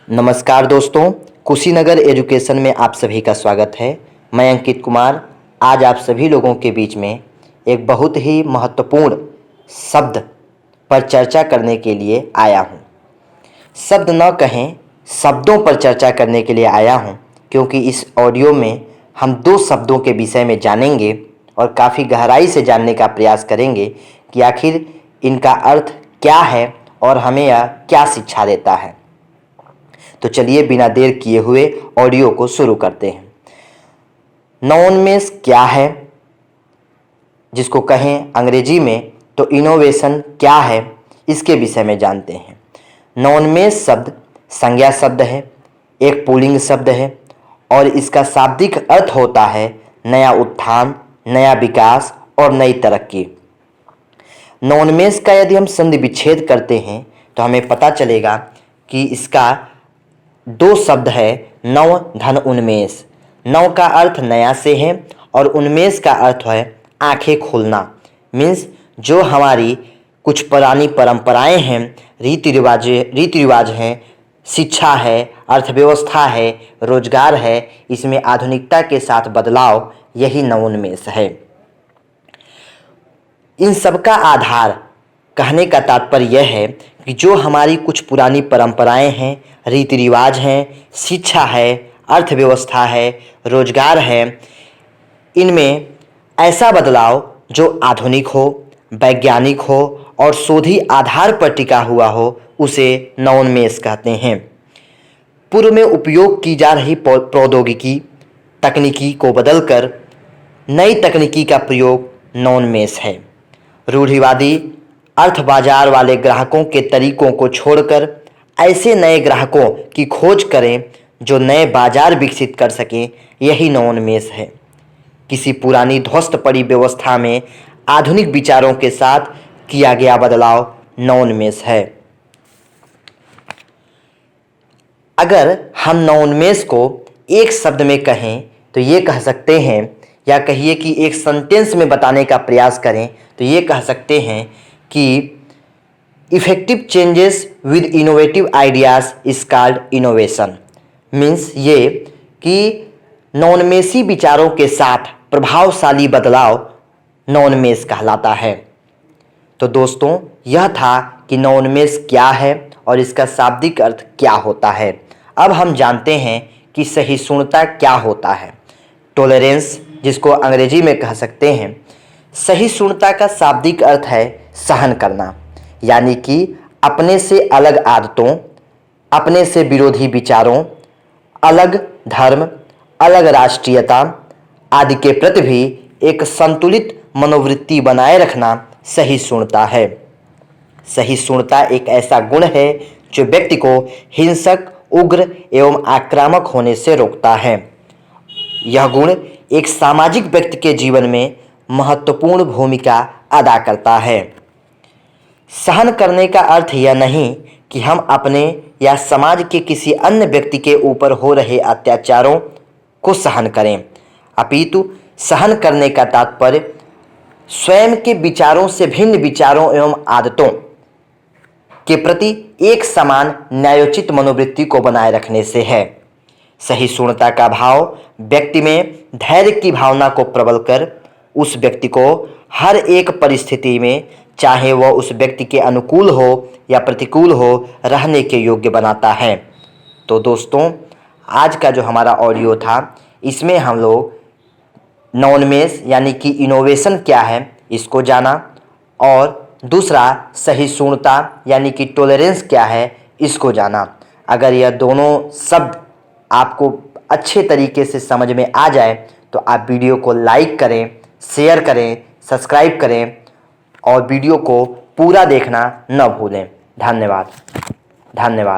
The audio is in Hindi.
नमस्कार दोस्तों, कुशीनगर एजुकेशन में आप सभी का स्वागत है। मैं अंकित कुमार आज आप सभी लोगों के बीच में एक बहुत ही महत्वपूर्ण शब्द पर चर्चा करने के लिए आया हूँ। शब्द न कहें, शब्दों पर चर्चा करने के लिए आया हूँ, क्योंकि इस ऑडियो में हम दो शब्दों के विषय में जानेंगे और काफ़ी गहराई से जानने का प्रयास करेंगे कि आखिर इनका अर्थ क्या है और हमें यह क्या शिक्षा देता है। तो चलिए बिना देर किए हुए ऑडियो को शुरू करते हैं। नवोन्मेष क्या है, जिसको कहें अंग्रेजी में तो इनोवेशन क्या है, इसके विषय में जानते हैं। नवोन्मेष शब्द संज्ञा शब्द है, एक पुल्लिंग शब्द है और इसका शाब्दिक अर्थ होता है नया उत्थान, नया विकास और नई तरक्की। नवोन्मेष का यदि हम संधि विच्छेद करते हैं तो हमें पता चलेगा कि इसका दो शब्द है, नव धन उन्मेष। नव का अर्थ नया से है और उन्मेष का अर्थ है आंखें खोलना। मीन्स जो हमारी कुछ पुरानी परंपराएं हैं, रीति रिवाज हैं, शिक्षा है, अर्थव्यवस्था है, रोजगार है, इसमें आधुनिकता के साथ बदलाव, यही नवोन्मेष है। इन सब का आधार कहने का तात्पर्य यह है कि जो हमारी कुछ पुरानी परंपराएं हैं, रीति रिवाज हैं, शिक्षा है, अर्थव्यवस्था है, रोजगार है, इनमें ऐसा बदलाव जो आधुनिक हो, वैज्ञानिक हो और शोधी आधार पर टिका हुआ हो, उसे नवोन्मेष कहते हैं। पूर्व में उपयोग की जा रही प्रौद्योगिकी तकनीकी को बदलकर नई तकनीकी का प्रयोग नवोन्मेष है। रूढ़िवादी अर्थ बाजार वाले ग्राहकों के तरीकों को छोड़कर ऐसे नए ग्राहकों की खोज करें जो नए बाजार विकसित कर सकें, यही नवोन्मेष है। किसी पुरानी ध्वस्त पड़ी व्यवस्था में आधुनिक विचारों के साथ किया गया बदलाव नवोन्मेष है। अगर हम नवोन्मेष को एक शब्द में कहें तो ये कह सकते हैं, या कहिए कि एक सेंटेंस में बताने का प्रयास करें तो ये कह सकते हैं कि effective changes with innovative ideas is called innovation. Means ये कि नवोन्मेषी विचारों के साथ प्रभावशाली बदलाव नवोन्मेष कहलाता है। तो दोस्तों, यह था कि नवोन्मेष क्या है और इसका शाब्दिक अर्थ क्या होता है। अब हम जानते हैं कि सहिष्णुता क्या होता है। टॉलरेंस, जिसको अंग्रेजी में कह सकते हैं। सहिष्णुता का शाब्दिक अर्थ है सहन करना, यानी कि अपने से अलग आदतों, अपने से विरोधी विचारों, अलग धर्म, अलग राष्ट्रीयता आदि के प्रति भी एक संतुलित मनोवृत्ति बनाए रखना सहिष्णुता है। सहिष्णुता एक ऐसा गुण है जो व्यक्ति को हिंसक, उग्र एवं आक्रामक होने से रोकता है। यह गुण एक सामाजिक व्यक्ति के जीवन में महत्वपूर्ण भूमिका अदा करता है। सहन करने का अर्थ यह नहीं कि हम अपने या समाज के किसी अन्य व्यक्ति के ऊपर हो रहे अत्याचारों को सहन करें, अपितु सहन करने का तात्पर्य स्वयं के विचारों से भिन्न विचारों एवं आदतों के प्रति एक समान न्यायोचित मनोवृत्ति को बनाए रखने से है। सहिष्णुता का भाव व्यक्ति में धैर्य की भावना को प्रबल कर उस व्यक्ति को हर एक परिस्थिति में, चाहे वह उस व्यक्ति के अनुकूल हो या प्रतिकूल हो, रहने के योग्य बनाता है। तो दोस्तों, आज का जो हमारा ऑडियो था, इसमें हम लोग नवोन्मेष यानी कि इनोवेशन क्या है इसको जाना, और दूसरा सहिष्णुता यानी कि टॉलरेंस क्या है इसको जाना। अगर यह दोनों शब्द आपको अच्छे तरीके से समझ में आ जाए तो आप वीडियो को लाइक करें, शेयर करें, सब्सक्राइब करें और वीडियो को पूरा देखना न भूलें। धन्यवाद।